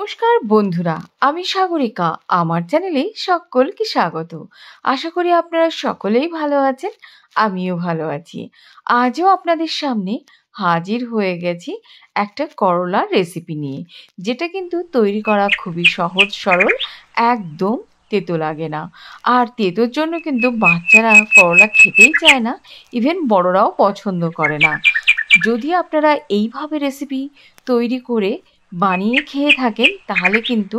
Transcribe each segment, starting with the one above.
নমস্কার বন্ধুরা, আমি সাগরিকা। আমার চ্যানেলে সকলকে স্বাগত। আশা করি আপনারা সকলেই ভালো আছেন, আমিও ভালো আছি। আজও আপনাদের সামনে হাজির হয়ে গেছি একটা করলার রেসিপি নিয়ে, যেটা কিন্তু তৈরি করা খুবই সহজ সরল, একদম তেতো লাগে না। আর তেতোর জন্য কিন্তু বাচ্চারা করলা খেতেই চায় না, ইভেন বড়রাও পছন্দ করে না। যদি আপনারা এইভাবে রেসিপি তৈরি করে বানিয়ে খেয়ে থাকেন, তাহলে কিন্তু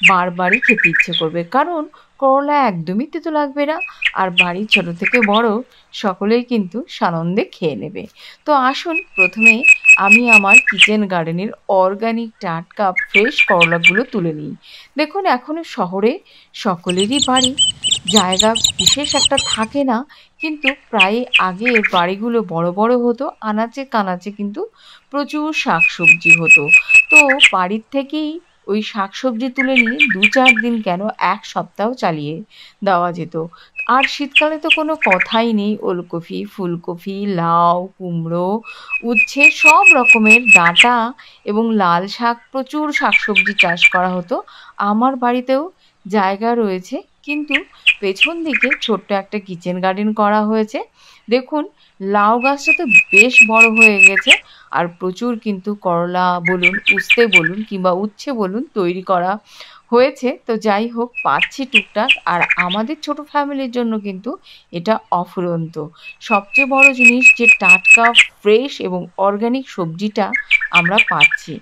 বারবারই খেতে ইচ্ছে করবে, কারণ করলা একদমই তেতো লাগবে না। আর বাড়ির ছোট থেকে বড় সকলেই কিন্তু সানন্দে খেয়ে নেবে। তো আসুন, প্রথমে আমি আমার কিচেন গার্ডেনের অর্গানিক টাটকা ফ্রেশ করলাগুলো তুলে নিই। দেখুন, এখনো শহরে সকলেরই বাড়ি, জায়গা বিশেষ একটা থাকে না, কিন্তু প্রায় আগের বাড়িগুলো বড় বড় হতো, আনাচে কানাচে কিন্তু প্রচুর শাকসবজি হতো। তো বাড়ির থেকেই ওই শাকসবজি তুলে নিয়ে ২-৪ দিন কেন, ১ সপ্তাহ চালিয়ে দেওয়া যেত। আর শীতকালে তো কোনো কথাই নেই, ওলকপি, ফুলকপি, লাউ, কুমড়ো, উচ্ছে, সব রকমের ডাঁটা এবং লাল শাক, প্রচুর শাকসবজি চাষ করা হতো। আমার বাড়িতেও জায়গা রয়েছে, কিন্তু পেছন দিকে ছোট্ট একটা কিচেন গার্ডেন করা হয়েছে। দেখুন, লাউ গাছটা তো বেশ বড় হয়ে গেছে, আর প্রচুর কিন্তু করলা বলুন, উস্তে বলুন কিংবা উচ্ছে বলুন তৈরি করা হয়েছে। তো যাই হোক, পাচ্ছি টুকটাক। আর আমাদের ছোট ফ্যামিলির জন্য কিন্তু এটা অফুরন্ত। সবচেয়ে বড় জিনিস যে টাটকা, ফ্রেশ এবং অর্গানিক সবজিটা আমরা পাচ্ছি।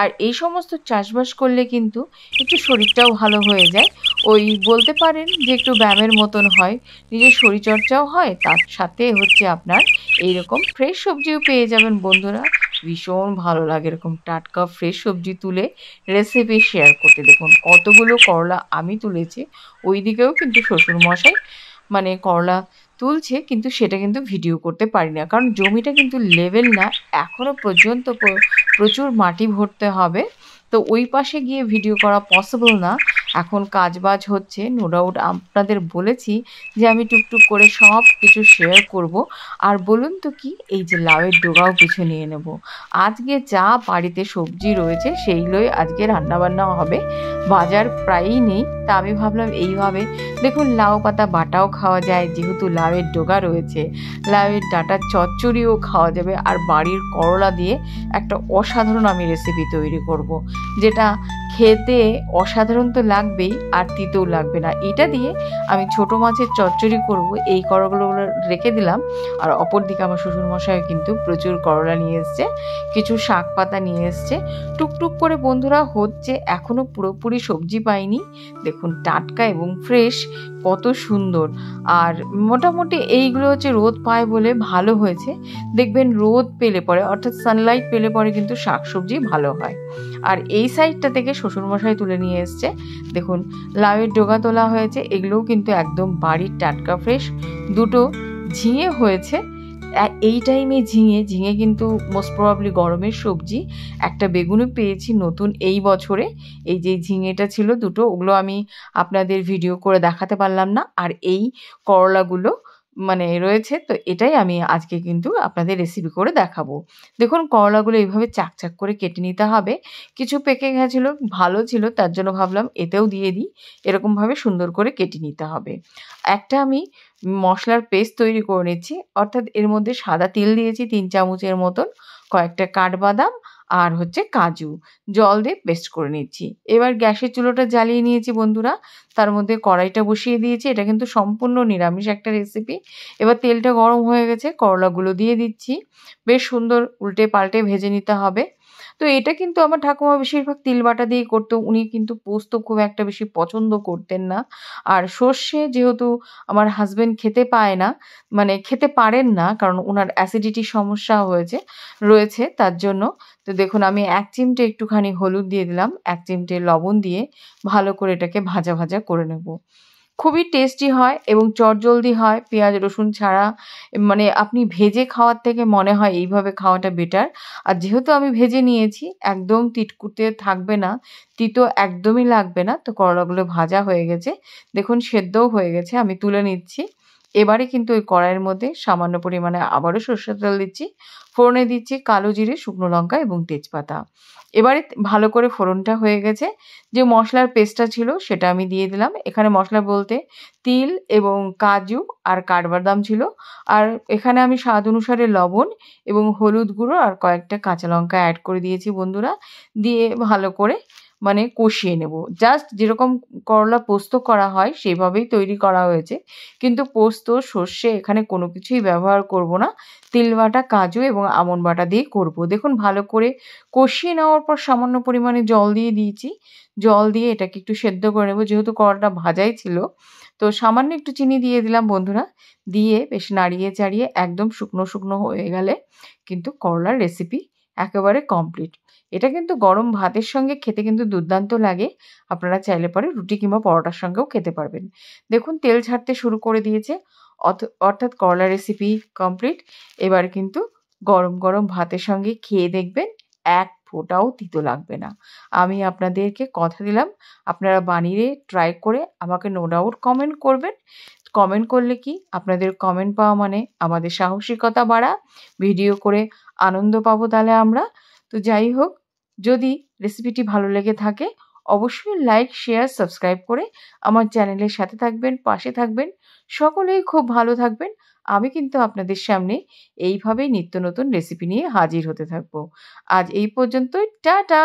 আর এই সমস্ত চাষবাস করলে কিন্তু একটু শরীরটাও ভালো হয়ে যায়। ওই বলতে পারেন যে একটু ব্যায়ামের মতন হয়, নিজের শরীরচর্চাও হয়, তার সাথে হচ্ছে আপনার এইরকম ফ্রেশ সবজিও পেয়ে যাবেন বন্ধুরা। ভীষণ ভালো লাগে এরকম টাটকা ফ্রেশ সবজি তুলে রেসিপি শেয়ার করতে। দেখুন কতগুলো করলা আমি তুলেছি, ওই দিকেও কিন্তু শ্বশুরমশাই মানে করলা তুলছে, কিন্তু সেটা কিন্তু ভিডিও করতে পারি না, কারণ জমিটা কিন্তু লেভেল না, এখনো পর্যন্ত প্রচুর মাটি ভরতে হবে। তো ওই পাশে গিয়ে ভিডিও করা পসিবল না। এখন কাজবাজ হচ্ছে, নো ডাউট আপনাদের বলেছি যে আমি টুকটুক করে সব কিছু শেয়ার করব। আর বলুন তো কি, এই যে লাউয়ের ডগাও কিছু নিয়ে নেব। আজকে যা বাড়িতে সবজি রয়েছে সেইগুলোই আজকে রান্নাবান্না হবে, বাজার প্রায়ই নেই। তা আমি ভাবলাম এইভাবে, দেখুন লাউ পাতা বাটাও খাওয়া যায়, যেহেতু লাউয়ের ডগা রয়েছে, লাউয়ের ডাঁটার চচ্চড়িও খাওয়া যাবে, আর বাড়ির করলা দিয়ে একটা অসাধারণ আমি রেসিপি তৈরি করব, যেটা খেতে অসাধারণ তো লাগবেই, আর তিতেও লাগবে না। এটা দিয়ে আমি ছোট মাছের চচ্চড়ি করব। এই করলাগুলো রেখে দিলাম। আর অপরদিকে আমার শ্বশুরমশাই কিন্তু প্রচুর করলা নিয়ে এসছে, কিছু শাক পাতা নিয়ে এসছে। টুকটুক করে বন্ধুরা হচ্ছে, এখনো পুরোপুরি সবজি পাইনি। দেখুন টাটকা এবং ফ্রেশ, কত সুন্দর। আর মোটামুটি এইগুলো হচ্ছে রোদ পায় বলে ভালো হয়েছে। দেখবেন রোদ পেলে পরে, অর্থাৎ সানলাইট পেলে পরে কিন্তু শাকসবজি ভালো হয়। আর এই সাইডটা থেকে শ্বশুরমশাই তুলে নিয়ে এসছে। দেখুন লাউয়ের ডগা তোলা হয়েছে, এগুলোও কিন্তু একদম বাড়ির টাটকা ফ্রেশ। দুটো ঝিঙে হয়েছে, এই টাইমে ঝিঙে ঝিঙে কিন্তু মোস্ট প্রবাবলি গরমের সবজি। একটা বেগুনও পেয়েছি নতুন এই বছরে। এই যে ঝিঙেটা ছিল দুটো, ওগুলো আমি আপনাদের ভিডিও করে দেখাতে পারলাম না। আর এই করলাগুলো মানে রয়েছে, তো এটাই আমি আজকে কিন্তু আপনাদের রেসিপি করে দেখাবো। দেখুন করলাগুলো এইভাবে চাকচাক করে কেটে নিতে হবে। কিছু পেকে গেছিলো, ভালো ছিল, তার জন্য ভাবলাম এতেও দিয়ে দিই। এরকমভাবে সুন্দর করে কেটে নিতে হবে। একটা আমি মশলার পেস্ট তৈরি করে নিচ্ছি, অর্থাৎ এর মধ্যে সাদা তিল দিয়েছি ৩ চামচের মতন, কয়েকটা কাঠবাদাম আর হচ্ছে কাজু, জল দিয়ে পেস্ট করে নিচ্ছি। এবার গ্যাসের চুলোটা জ্বালিয়ে নিয়েছি বন্ধুরা, তার মধ্যে কড়াইটা বসিয়ে দিয়েছি। এটা কিন্তু সম্পূর্ণ নিরামিষ একটা রেসিপি। এবার তেলটা গরম হয়ে গেছে, করলাগুলো দিয়ে দিচ্ছি। বেশ সুন্দর উল্টে পাল্টে ভেজে নিতে হবে। তো এটা কিন্তু আমার ঠাকুমা বেশিরভাগ তিল বাটা দিয়েই করতো, উনি কিন্তু পোস্ত খুব একটা বেশি পছন্দ করতেন না। আর সর্ষে যেহেতু আমার হাজবেন্ড খেতে পায় না, মানে খেতে পারেন না, কারণ উনার অ্যাসিডিটির সমস্যা রয়েছে, তার জন্য। তো দেখুন আমি ১ চিমটে একটুখানি হলুদ দিয়ে দিলাম, ১ চিমটে লবণ দিয়ে ভালো করে এটাকে ভাজা ভাজা করে নেব। খুবই টেস্টি হয় এবং চটজলদি হয়, পেঁয়াজ রসুন ছাড়া। মানে আপনি ভেজে খাওয়ার থেকে মনে হয় এইভাবে খাওয়াটা বেটার। আর যেহেতু আমি ভেজে নিয়েছি, একদম তিতকুটে থাকবে না, তিতো একদমই লাগবে না। তো করলাগুলো ভাজা হয়ে গেছে, দেখুন সেদ্ধও হয়ে গেছে, আমি তুলে নিচ্ছি। এবারে কিন্তু ওই কড়াইয়ের মধ্যে সামান্য পরিমাণে আবারও সর্ষের তেল দিচ্ছি। ফোড়নে দিচ্ছি কালো জিরে, শুকনো লঙ্কা এবং তেজপাতা। এবারে ভালো করে ফোড়নটা হয়ে গেছে। যে মশলার পেস্টটা ছিল সেটা আমি দিয়ে দিলাম। এখানে মশলা বলতে তিল এবং কাজু আর কাঠবাদাম ছিল। আর এখানে আমি স্বাদ অনুসারে লবণ এবং হলুদ গুঁড়ো আর কয়েকটা কাঁচা লঙ্কা অ্যাড করে দিয়েছি বন্ধুরা। দিয়ে ভালো করে মানে কষিয়ে নেব। জাস্ট যেরকম করলা পোস্ত করা হয় সেভাবেই তৈরি করা হয়েছে। কিন্তু পোস্ত, সর্ষে এখানে কোনো কিছুই ব্যবহার করব না। তিল বাটা, কাজু এবং আমন্ড বাটা দিয়ে করব। দেখুন ভালো করে কষিয়ে নেওয়ার পর সামান্য পরিমাণে জল দিয়ে দিয়েছি। জল দিয়ে এটাকে একটু সেদ্ধ করে নেব। যেহেতু করলাটা ভাজাই ছিল, তো সামান্য একটু চিনি দিয়ে দিলাম বন্ধুরা। দিয়ে বেশ নাড়িয়ে চাড়িয়ে একদম শুকনো, শুকনো হয়ে গেলে কিন্তু করলার রেসিপি একেবারে কমপ্লিট। এটা কিন্তু গরম ভাতের সঙ্গে খেতে কিন্তু দুর্দান্ত লাগে। আপনারা চাইলে পরে রুটি কিংবা পরোটার সঙ্গেও খেতে পারবেন। দেখুন তেল ছাড়তে শুরু করে দিয়েছে। অর্থাৎ করলা রেসিপি কমপ্লিট। এবার কিন্তু গরম, গরম ভাতের সঙ্গে খেয়ে দেখবেন এক ফোঁটাও তিতো লাগবে না। আমি আপনাদেরকে কথা দিলাম আপনারা বানিয়ে ট্রাই করে আমাকে নো ডাউট কমেন্ট করবেন। কমেন্ট করলে কি আপনাদের কমেন্ট পাওয়া মানে আমাদের সাহসিকতা বাড়া। ভিডিও করে আনন্দ পাবো তাহলে আমরা। তো যাই হোক, যদি রেসিপিটি ভালো লেগে থাকে অবশ্যই লাইক, শেয়ার, সাবস্ক্রাইব করে আমার চ্যানেলের সাথে থাকবেন, পাশে থাকবেন। সকলেই খুব ভালো থাকবেন। আমি কিন্তু আপনাদের সামনে এইভাবেই নিত্য নতুন রেসিপি নিয়ে হাজির হতে থাকবো। আজ এই পর্যন্তই। টাটা!